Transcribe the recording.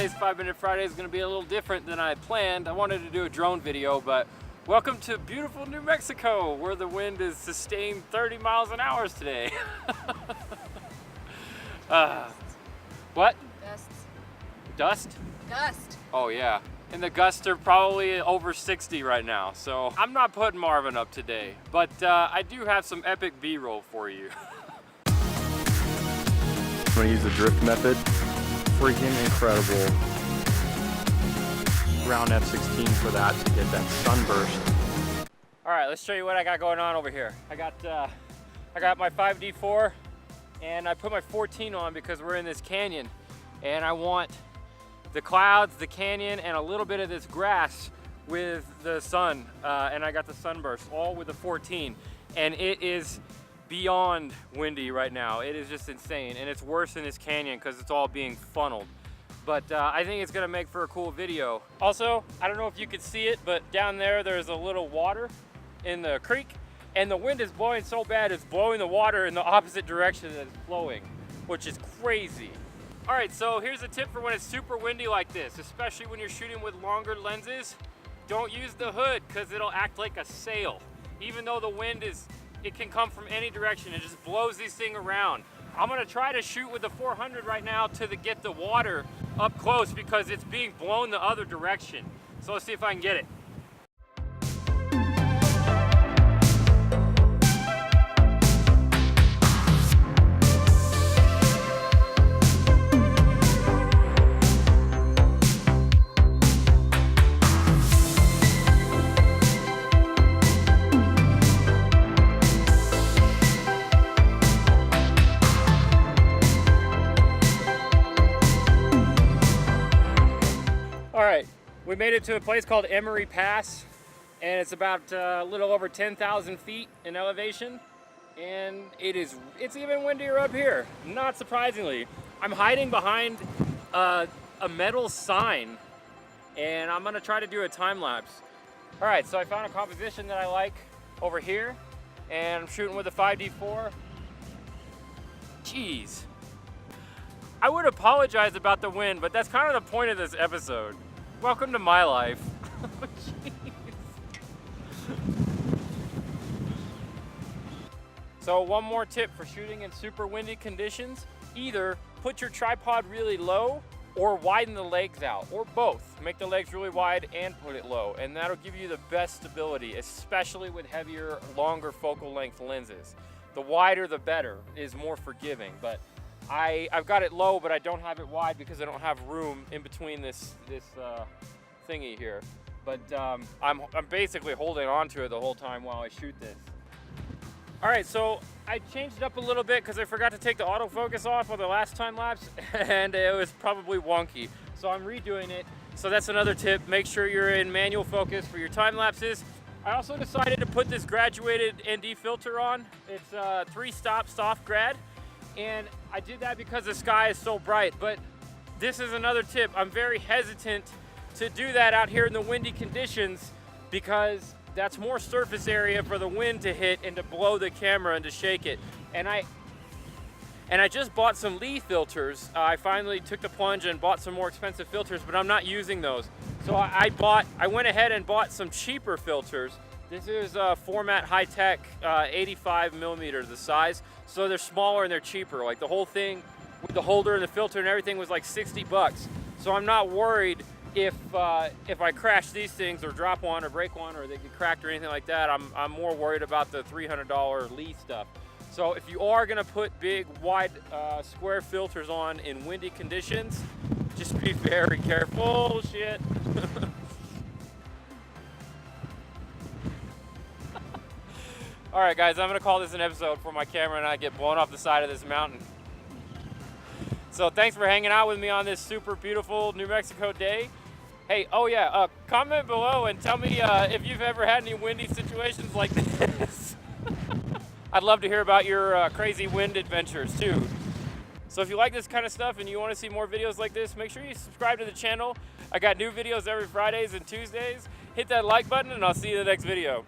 today's 5-Minute Friday is going to be a little different than I had planned. I wanted to do a drone video, but welcome to beautiful New Mexico, where the wind is sustained 30 miles an hour today. What? Gusts. Dust? Gust. Oh yeah. And the gusts are probably over 60 right now, so I'm not putting Marvin up today. But I do have some epic B-roll for you. I'm gonna use the drift method. Freaking incredible. Round F16 for that to get that sunburst. All right, let's show you what I got going on over here. I got my 5D4 and I put my 14 on because we're in this canyon and I want the clouds, the canyon, and a little bit of this grass with the sun. And I got the sunburst all with the 14. And it is beyond windy right now. It is just insane, and it's worse in this canyon because it's all being funneled. But I think it's gonna make for a cool video. Also, I don't know if you can see it, but down there's a little water in the creek, and the wind is blowing so bad it's blowing the water in the opposite direction that it's flowing, which is crazy. All right, so here's a tip for when it's super windy like this, especially when you're shooting with longer lenses. Don't use the hood because it'll act like a sail. Even though the wind it can come from any direction. It just blows these things around. I'm gonna try to shoot with the 400 right now to get the water up close because it's being blown the other direction. So let's see if I can get it. All right, we made it to a place called Emery Pass, and it's about a little over 10,000 feet in elevation, and it's even windier up here, not surprisingly. I'm hiding behind a metal sign, and I'm gonna try to do a time lapse. All right, so I found a composition that I like over here, and I'm shooting with a 5D4. Jeez. I would apologize about the wind, but that's kind of the point of this episode. Welcome to my life. Oh, so one more tip for shooting in super windy conditions, either put your tripod really low or widen the legs out, or both. Make the legs really wide and put it low, and that'll give you the best stability, especially with heavier, longer focal length lenses. The wider the better, is more forgiving, but I've got it low, but I don't have it wide because I don't have room in between this thingy here. But I'm basically holding on to it the whole time while I shoot this. All right, so I changed it up a little bit because I forgot to take the autofocus off on the last time lapse, and it was probably wonky. So I'm redoing it. So that's another tip. Make sure you're in manual focus for your time lapses. I also decided to put this graduated ND filter on. It's 3-stop soft grad. And I did that because the sky is so bright, but this is another tip. I'm very hesitant to do that out here in the windy conditions because that's more surface area for the wind to hit and to blow the camera and to shake it. And I just bought some Lee filters. I finally took the plunge and bought some more expensive filters, but I'm not using those. So I went ahead and bought some cheaper filters. This is Format High Tech, 85 millimeters the size. So they're smaller and they're cheaper. Like the whole thing with the holder and the filter and everything was like 60 bucks. So I'm not worried if I crash these things or drop one or break one or they get cracked or anything like that. I'm more worried about the $300 Lee stuff. So if you are gonna put big, wide, square filters on in windy conditions, just be very careful. Shit. All right, guys, I'm gonna call this an episode before my camera and I get blown off the side of this mountain. So thanks for hanging out with me on this super beautiful New Mexico day. Hey, oh yeah, comment below and tell me if you've ever had any windy situations like this. I'd love to hear about your crazy wind adventures too. So if you like this kind of stuff and you want to see more videos like this, make sure you subscribe to the channel. I got new videos every Fridays and Tuesdays. Hit that like button and I'll see you in the next video.